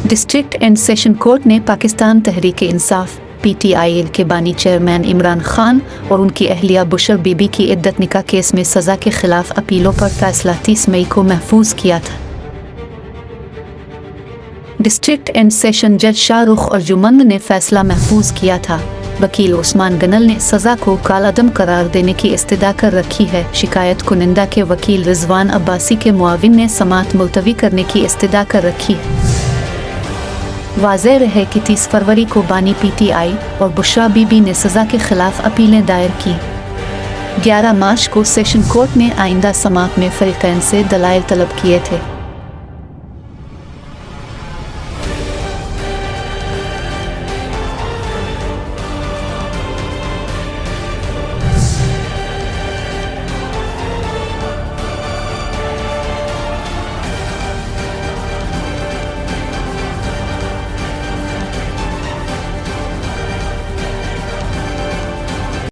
District and session court ने Pakistan Tehreek-e-Insaf PTI के बानी चेयरमैन इमरान खान और उनकी अहलिया बुशर बीबी की इद्दत निकाह केस में सज़ा के खिलाफ अपीलों पर फैसला 30 मई को महफूज किया था। डिस्ट्रिक्ट एंड सेशन जज शाहरुख अर्जुमंद ने फैसला महफूज किया था। वकील उस्मान गनल ने सज़ा को कालअदम करार देने की इस्तदा कर रखी है। शिकायत कुनिंदा के वकील रिजवान अब्बासी के मुआविन ने समाअत मुलतवी करने की इस्तदा कर रखी है। वाज़ेह रहे कि 30 फरवरी को बानी PTI और बुशरा बीबी ने सज़ा के खिलाफ अपीलें दायर की। 11 मार्च को सेशन कोर्ट ने आइंदा समाअत में फरीक़ैन से दलाइल तलब किए थे।